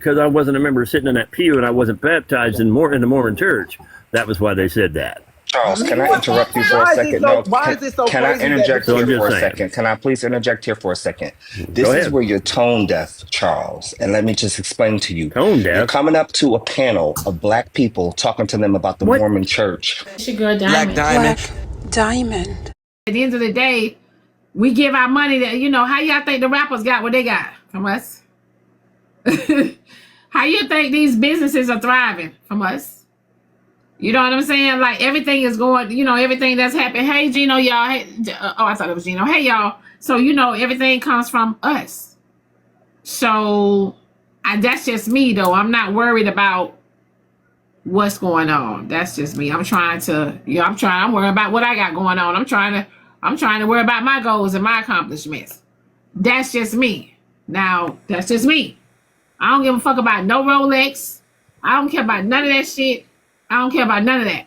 because I wasn't a member sitting in that pew and I wasn't baptized in the Mormon church, that was why they said that. Charles, can I interrupt you for a second? Can I interject here for a second? Can I please interject here for a second? This is where you're tone deaf, Charles. And let me just explain to you. Tone deaf? You're coming up to a panel of black people talking to them about the Mormon church. It's your girl Diamond. Black Diamond. Black Diamond. At the end of the day, we give our money to, how y'all think the rappers got what they got from us? How you think these businesses are thriving from us? You know what I'm saying? Like everything is going, everything that's happening. Hey, Gino, y'all. Hey, I thought it was Gino. Hey, y'all. So, everything comes from us. So that's just me, though. I'm not worried about what's going on. That's just me. I'm worried about what I got going on. I'm trying to worry about my goals and my accomplishments. That's just me. Now, that's just me. I don't give a fuck about no Rolex. I don't care about none of that shit. I don't care about none of that.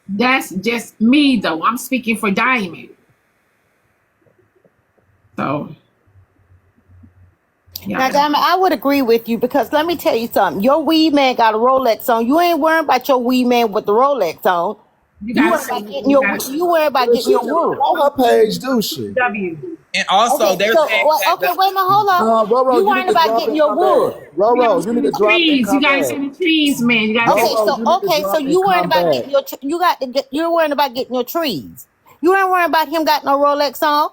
That's just me, though. I'm speaking for Diamond. So, yeah. Now, Diamond, I would agree with you because let me tell you something. Your weed man got a Rolex on. You ain't worrying about your weed man with the Rolex on. You worry about getting your wood. On her page, do she? W. And also, wait a minute, hold on. You worrying about getting your wood. Roro, you need to drop trees. You gotta see the trees, man. You gotta so you worrying about getting your you're worrying about getting your trees. You ain't worrying about him got no Rolex on.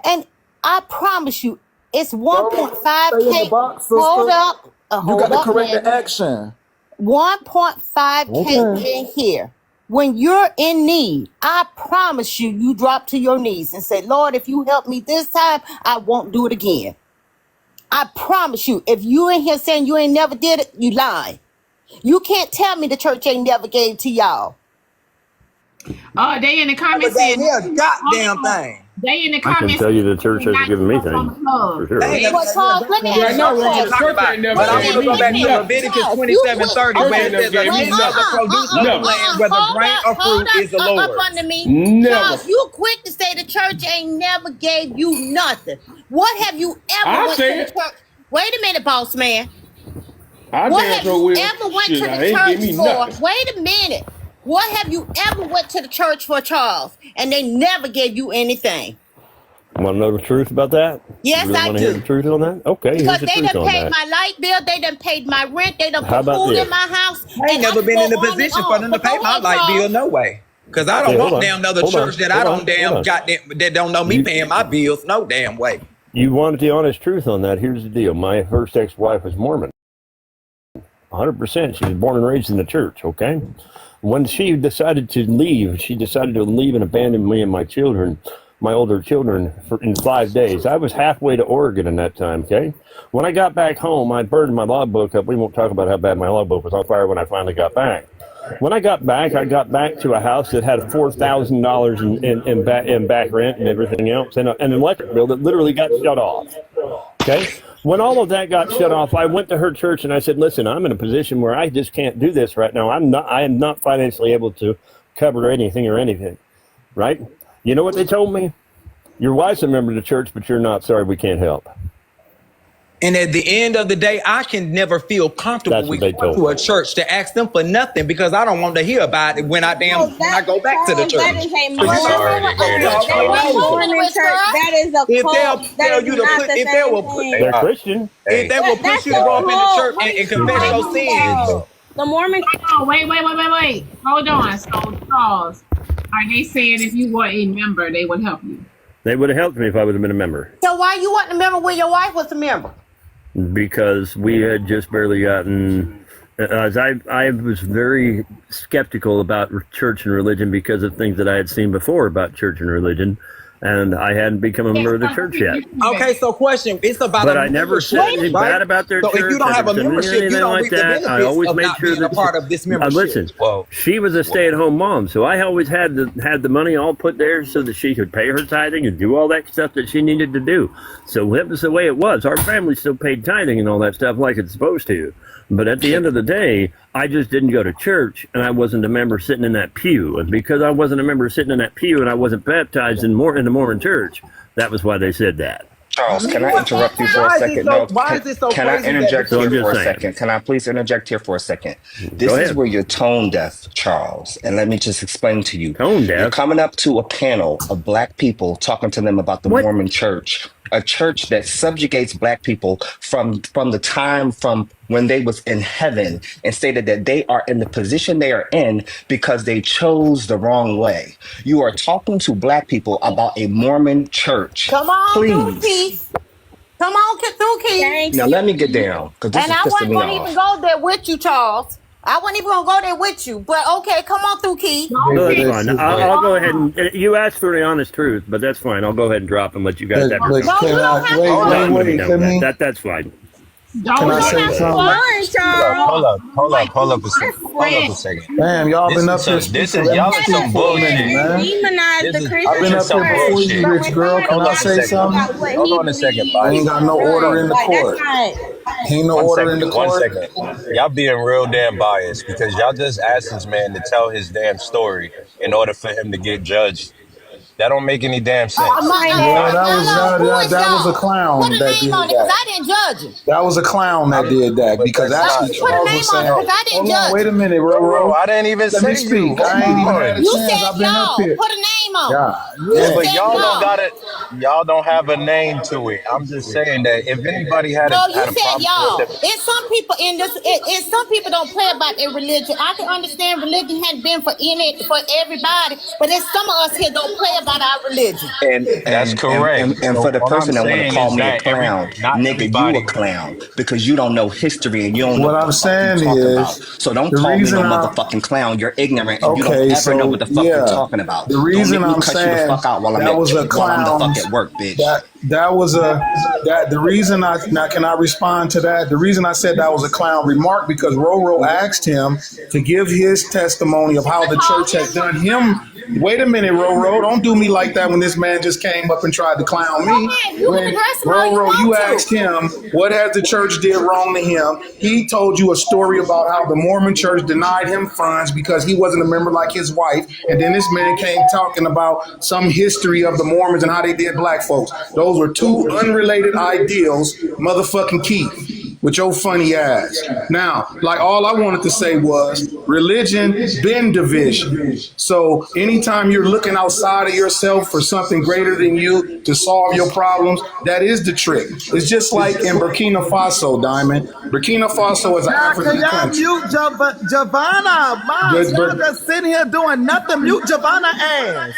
And I promise you, it's 1.5K. Hold up. You got to correct the action. 1.5K in here. When you're in need, I promise you, you drop to your knees and say, Lord, if you help me this time, I won't do it again. I promise you, if you in here saying you ain't never did it, you lying. You can't tell me the church ain't never gave to y'all. Oh, they in the comments saying, goddamn thing. They in the comments. I can tell you the church hasn't given me things. For sure. Well, Charles, let me ask you a question. But I want to go back to Leviticus 27:30 where it says a tree shall produce no land where the grain of fruit is the Lord. Up under me. Charles, you quick to say the church ain't never gave you nothing. What have you ever went to the church? Wait a minute, boss man. What have you ever went to the church for? Wait a minute. What have you ever went to the church for, Charles, and they never gave you anything? Want to know the truth about that? Yes, I do. Want to hear the truth on that? Okay. Because they done paid my light bill, they done paid my rent, they done put food in my house. I ain't never been in a position for them to pay my light bill, no way. Because I don't want damn another church that I don't that don't know me paying my bills, no damn way. You wanted the honest truth on that. Here's the deal. My first ex-wife was Mormon. 100%. She was born and raised in the church, okay? When she decided to leave and abandon me and my children, my older children, in 5 days. I was halfway to Oregon in that time, okay? When I got back home, I burned my logbook up. We won't talk about how bad my logbook was on fire when I finally got back. When I got back to a house that had $4,000 in back rent and everything else, and an electric bill that literally got shut off, okay? When all of that got shut off, I went to her church and I said, listen, I'm in a position where I just can't do this right now. I am not financially able to cover anything, right? You know what they told me? Your wife's a member of the church, but you're not. Sorry, we can't help. And at the end of the day, I can never feel comfortable with going to a church to ask them for nothing because I don't want to hear about it when I go back to the church. That is a Mormon church. That is a cult. If they will put they're Christian. If they will push you to go up in the church and confess your sins. The Mormon. Wait. Hold on. So, Charles, are they saying if you were a member, they would help you? They would have helped me if I would have been a member. So why you wasn't a member when your wife was a member? Because we had just barely gotten, as I was very skeptical about church and religion because of things that I had seen before about church and religion, and I hadn't become a member of the church yet. Okay, so question, it's about but I never said anything bad about their church. So if you don't have a membership, you don't reap the benefits I always of made not sure being a part of this membership. Listen, she was a stay-at-home mom, so I always had the money all put there so that she could pay her tithing and do all that stuff that she needed to do. So that was the way it was. Our family still paid tithing and all that stuff like it's supposed to. But at the end of the day, I just didn't go to church, and I wasn't a member sitting in that pew. And because I wasn't a member sitting in that pew and I wasn't baptized in the Mormon church, that was why they said that. Charles, can I interrupt you for a second? No, can I interject here for a second? Can I please interject here for a second? This is where you're tone deaf, Charles. And let me just explain to you. Tone deaf? You're coming up to a panel of black people talking to them about the Mormon church, a church that subjugates black people from the time from when they was in heaven, and stated that they are in the position they are in because they chose the wrong way. You are talking to black people about a Mormon church. Come on, please. Keith. Come on, through Keith. Now let me get down, because this and is I pissing wasn't me going to off. even go there with you, Charles. I wasn't even going to go there with you. But okay, come on through, Keith. No, that's fine. I'll go ahead and you asked for the honest truth, but that's fine. I'll go ahead and drop and let you guys have your that's fine. Can I say something? Hold up a second. Damn, y'all been up here. This is y'all some bullshit, man. Demonize the Christian I've been up here before you, rich girl. Can I say something? Hold on a second, I ain't got no order in the court. Ain't no order in the court. 1 second. Y'all being real damn biased because y'all just asked this man to tell his damn story in order for him to get judged. That don't make any damn sense. That was a clown Put a that name did on it, because that. I didn't judge him. That was a clown that did that because actually Put a Charles name was saying, on it, because I didn't judge wait a him. minute, Bro, I didn't even Let me say speak. you. I ain't even had a You chance. said I've been up y'all. here. Put a name on it. Yeah. But said y'all no. don't got it. Y'all don't have a name to it. I'm just saying that if anybody had No, a you said problem y'all. with it, It's some people in this. It's some people don't play about their religion. I can understand religion hadn't been for everybody, but there's some of us here don't play about our religion. and that's correct. And So for the what I'm person that want to saying call is me a not clown, nigga, you a everybody. clown because you don't know history and you don't know What what I'm the fuck you saying talking about. is So don't the call me no reason I motherfucking clown. You're ignorant and you don't okay, ever know so what the fuck you're talking about. the Don't reason make me I'm cuss you the saying fuck out while I'm that was a while I'm the fuck clown's at work, bitch. the reason I now can I respond to that? The reason I said that was a clown remark because Roro asked him to give his testimony of how the church has done him. Wait a minute, Roro, don't do me like that when this man just came up and tried to clown me. You can When address him all you Roro, you want asked to. him what has the church did wrong to him. He told you a story about how the Mormon church denied him funds because he wasn't a member like his wife. And then this man came talking about some history of the Mormons and how they did black folks. Those were two unrelated ideals, motherfucking Keith, with your funny ass. Now, like all I wanted to say was religion been division. So anytime you're looking outside of yourself for something greater than you to solve your problems, that is the trick. It's just like in Burkina Faso, Diamond. Burkina Faso is an African country. Mute Giovanna. Mom, y'all just sitting here doing nothing. Mute Giovanna ass.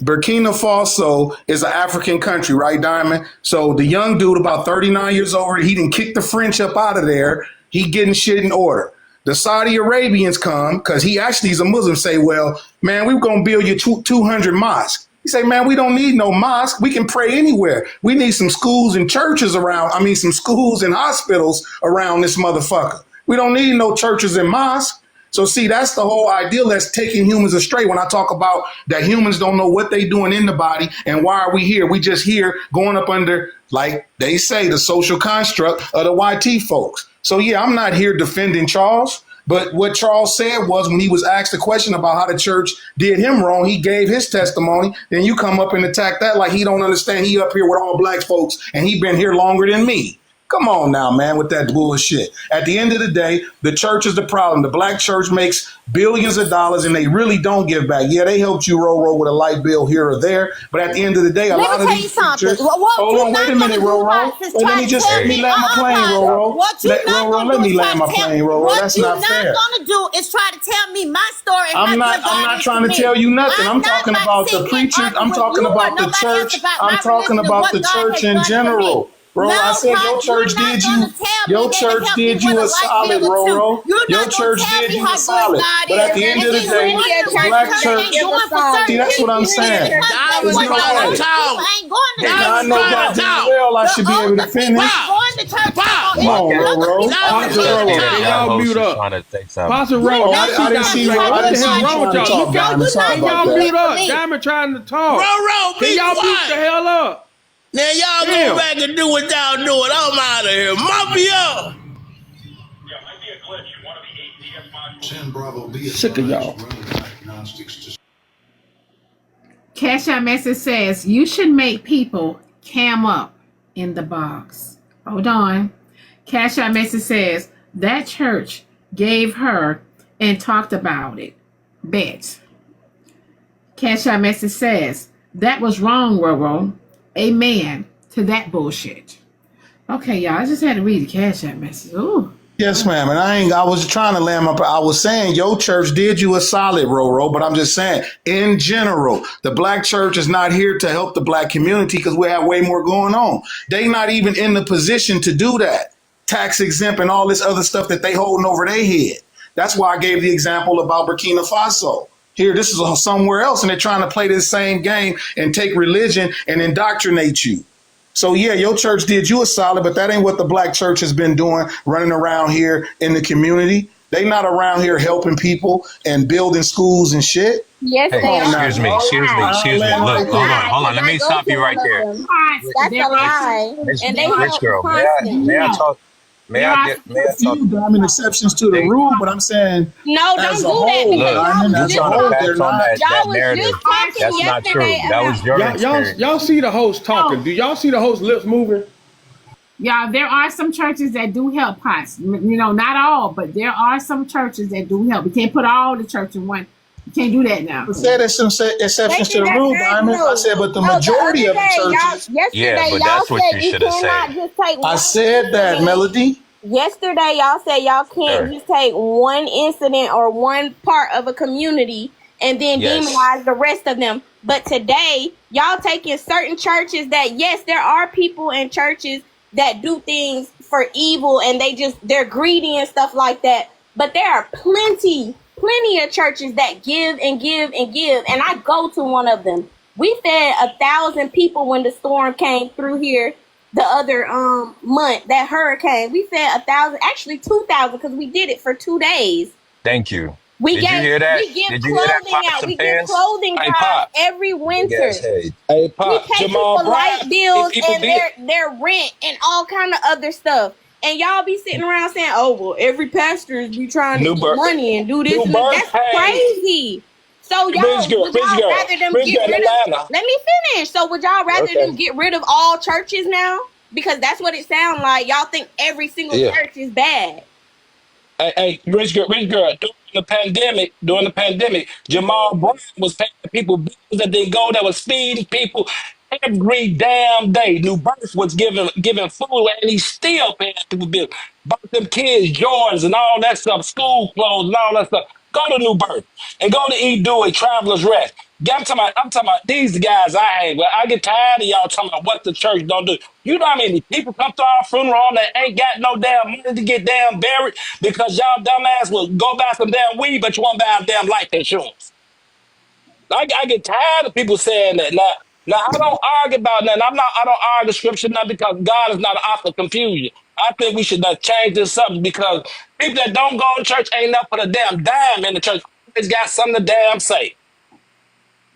Burkina Faso is an African country, right, Diamond? So the young dude, about 39 years old, he didn't kick the French up out of there. He getting shit in order. The Saudi Arabians come, because he actually is a Muslim, say, well, man, we're going to build you 200 mosques. He say, man, we don't need no mosque. We can pray anywhere. We need some schools and churches around. Some schools and hospitals around this motherfucker. We don't need no churches and mosques. So see, that's the whole ideal that's taking humans astray when I talk about that humans don't know what they doing in the body and why are we here? We just here going up under, like they say, the social construct of the YT folks. So yeah, I'm not here defending Charles, but what Charles said was when he was asked a question about how the church did him wrong, he gave his testimony. Then you come up and attack that like he don't understand. He up here with all black folks and he been here longer than me. Come on now, man, with that bullshit. At the end of the day, the church is the problem. The black church makes billions of dollars and they really don't give back. Yeah, they helped you roll with a light bill here or there. But at the end of the day, a lot of these preachers. Hold on, wait a minute, Roro. Let me just let me land my plane, Roro. Let me land my plane, Roro. That's not fair. What you're not gonna do is try to tell me my story. I'm not trying to tell you nothing. I'm talking about the preachers. I'm talking about the church. I'm talking about the church in general. Bro, no, I said your church did you. Your church did you a solid, Roro. Your church did you a solid. But at the end of the day, black church. See, that's what I'm saying. I know goddamn well I should be able to finish. Come on, Roro. Y'all mute up. Pastor Roro, I didn't see you. I didn't see you trying to talk, Diamond. Sorry about y'all mute that. up. Diamond trying to talk. Roro, Can y'all mute the hell up? Now y'all go back and do what y'all doing. I'm out of here. Mafia! Sick of y'all. Cash Out message says you should make people Cam up in the box. Hold on. Cash App message says that church gave her and talked about it. Bet. Cash App message says that was wrong, Roro. Amen to that bullshit. Okay, y'all. I just had to read the Cash App message. Ooh. Yes, ma'am. And I was trying to land my, I was saying your church did you a solid, Roro, but I'm just saying, in general, the black church is not here to help the black community because we have way more going on. They not even in the position to do that. Tax exempt and all this other stuff that they holding over their head. That's why I gave the example about Burkina Faso. Here, this is somewhere else, and they're trying to play this same game and take religion and indoctrinate you. So, yeah, your church did you a solid, but that ain't what the black church has been doing, running around here in the community. They not around here helping people and building schools and shit. Yes, hey, they are. excuse me. Look, hold on. Let me stop you right there. That's a lie. And they Rich girl, may I talk? May I talk? I'm in exceptions to the rule, but I'm saying no, don't do that. Look, you're trying to back on that narrative. That's not true. That was your experience. Y'all see the host talking. Do y'all see the host lips moving? Y'all, there are some churches that do help pots. You know, not all, but there are some churches that do help. We can't put all the church in one. You can't do that now. I said there's some exceptions to the rule, Diamond. I said, but the majority of the churches. Yeah, but that's what you should have said. I said that, Melody. Yesterday, y'all said y'all can't just take one incident or one part of a community and then demonize the rest of them. But today, y'all taking certain churches that, yes, there are people in churches that do things for evil and they're greedy and stuff like that. But there are plenty of churches that give and give and give. And I go to one of them. We fed 1,000 people when the storm came through here the other month, that hurricane. We fed 1,000, actually 2,000, because we did it for 2 days. Thank you. Did you hear that? We give clothing out. We give clothing out every winter. Hey, Pop, we pay Jamal people light bills and their rent and all kind of other stuff. And y'all be sitting around saying, "Oh, well, every pastor is be trying to get money and do this and that." That's crazy. So y'all, would y'all rather them get rid of? Let me finish. So would y'all rather them get rid of all churches now? Because that's what it sounds like. Y'all think every single church is bad. Hey, rich girl, during the pandemic, Jamal Brown was paying people bills that they go that was feeding people every damn day. New Birth was giving food, and he's still paying people bills. Bought them kids Jordans and all that stuff, school clothes and all that stuff. Go to New Birth and go to Eat Do It, Travelers Rest. I'm talking about these guys I hate. Well, I get tired of y'all talking about what the church don't do. You know how many people come to our funeral home that ain't got no damn money to get damn buried because y'all dumbass will go buy some damn weed, but you won't buy a damn life insurance. I get tired of people saying that. Now I don't argue about nothing. I don't argue scripture nothing because God is not an author of confusion. I think we should change this up because people that don't go to church ain't up for the damn dime in the church. It's got something to damn say.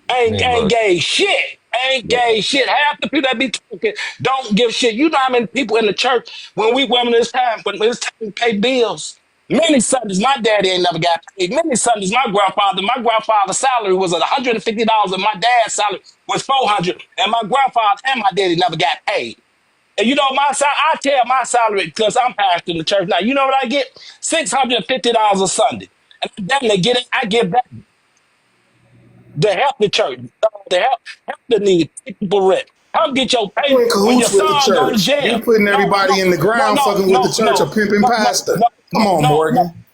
Ain't gay shit. Ain't gay shit. Half the people that be talking don't give shit. You know how many people in the church when it's time to pay bills. Many Sundays, my daddy ain't never got paid. Many Sundays, my grandfather's salary was $150 and my dad's salary was $400. And my grandfather and my daddy never got paid. And you know, I tell my salary because I'm pastoring the church now. You know what I get? $650 a Sunday. And then I give back to help the church, to help the needy, people rent. Help get your payment when your son go to jail. You're putting everybody in the ground fucking with the church, a pimping pastor. Come on, Morgan.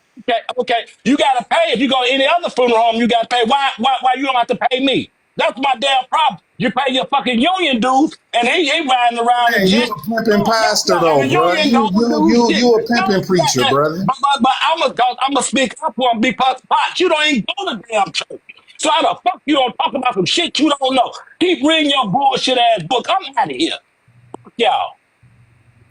Okay. You gotta pay if you go to any other funeral home. You gotta pay. Why you don't have to pay me? That's my damn problem. You pay your fucking union dues, and he riding around. Man, you a pimping pastor though, bro. You a pimping preacher, brother. But I'm gonna speak up for him because you don't even go to damn church. So how the fuck you don't talk about some shit you don't know? Keep reading your bullshit ass book. I'm out of here. Fuck y'all.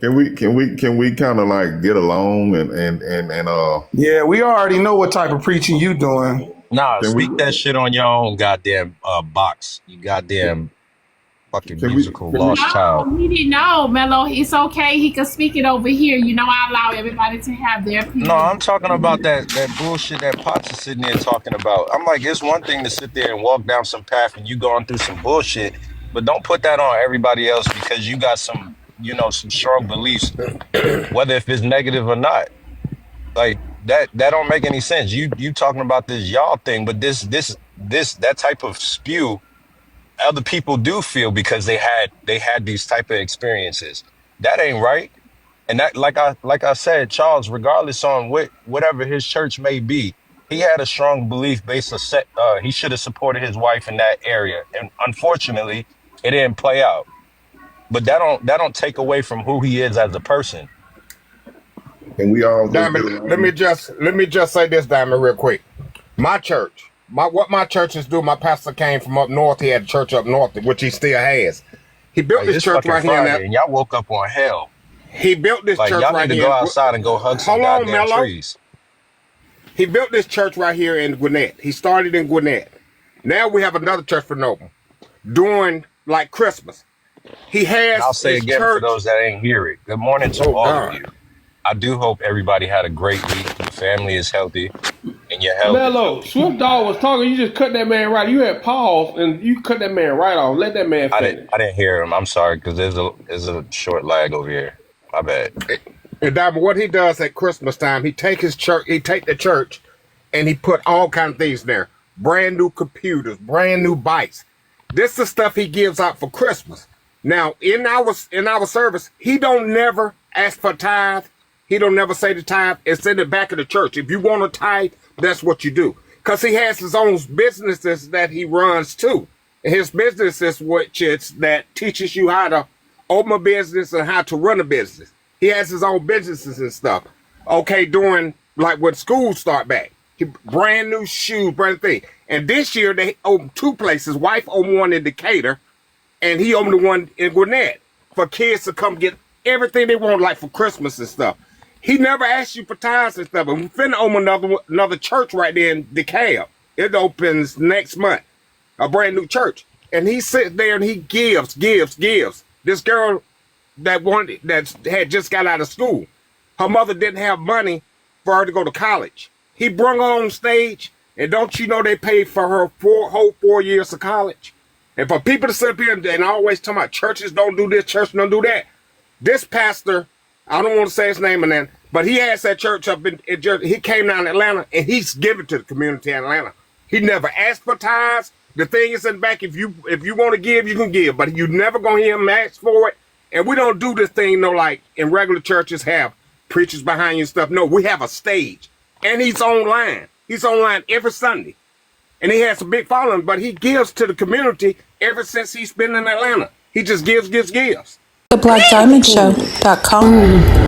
Can we kind of like get along and yeah, we already know what type of preaching you doing. Nah, speak that shit on your own goddamn box. You goddamn fucking musical lost child. He didn't know, Mello. It's okay. He can speak it over here. You know, I allow everybody to have their opinion. No, I'm talking about that bullshit that Pops is sitting there talking about. I'm like, it's one thing to sit there and walk down some path and you going through some bullshit But don't put that on everybody else because you got some, some strong beliefs, whether if it's negative or not. Like that don't make any sense. You talking about this y'all thing, but that type of spew other people do feel because they had these type of experiences. That ain't right. And that, like I said, Charles, regardless on whatever his church may be, he had a strong belief based on he should have supported his wife in that area. And unfortunately, it didn't play out. But that don't take away from who he is as a person. And we all Diamond, let me just say this, Diamond, real quick. My church, what my churches do, my pastor came from up north. He had a church up north, which he still has. He built this church right here. And y'all woke up on hell. He built this church y'all right need here. to go outside and go hug some goddamn trees. He built this church right here in Gwinnett. He started in Gwinnett. Now we have another church for Noble during like Christmas. He has. And I'll say again for those that ain't hear it. Good morning to all of you. I do hope everybody had a great week. Your family is healthy, and your health. Mello, Swift Dog was talking. You just cut that man right. You had pause, and you cut that man right off. Let that man finish. I didn't hear him. I'm sorry, because there's a short lag over here. My bad. And Diamond, what he does at Christmas time, he take the church, and he put all kinds of things there. Brand new computers, brand new bikes. This is the stuff he gives out for Christmas. Now, in our service, he don't never ask for tithe. He don't never say the tithe and send it back in the church. If you want a tithe, that's what you do. Because he has his own businesses that he runs too. And his businesses, which is that teaches you how to open a business and how to run a business. He has his own businesses and stuff. Okay, during like when schools start back. Brand new shoes, brand new thing. And this year they opened two places. Wife opened one in Decatur, and he opened the one in Gwinnett for kids to come get everything they want, like for Christmas and stuff. He never asked you for tithes and stuff. And we're finna open another church right there in DeKalb. It opens next month, a brand new church. And he sits there and he gives. This girl that had just got out of school, her mother didn't have money for her to go to college. He brung her on stage, and don't you know they paid for her whole 4 years of college? And for people to sit up here and always talk about churches don't do this, church don't do that. This pastor, I don't want to say his name and then, but he has that church up in Jersey. He came down to Atlanta and he's given to the community in Atlanta. He never asked for tithes. The thing is in the back, if you want to give, you can give, but you never gonna hear him ask for it. And we don't do this thing like in regular churches have preachers behind you and stuff. No, we have a stage, and he's online. He's online every Sunday, and he has a big following. But he gives to the community ever since he's been in Atlanta. He just gives. TheBlackDiamondShow.com.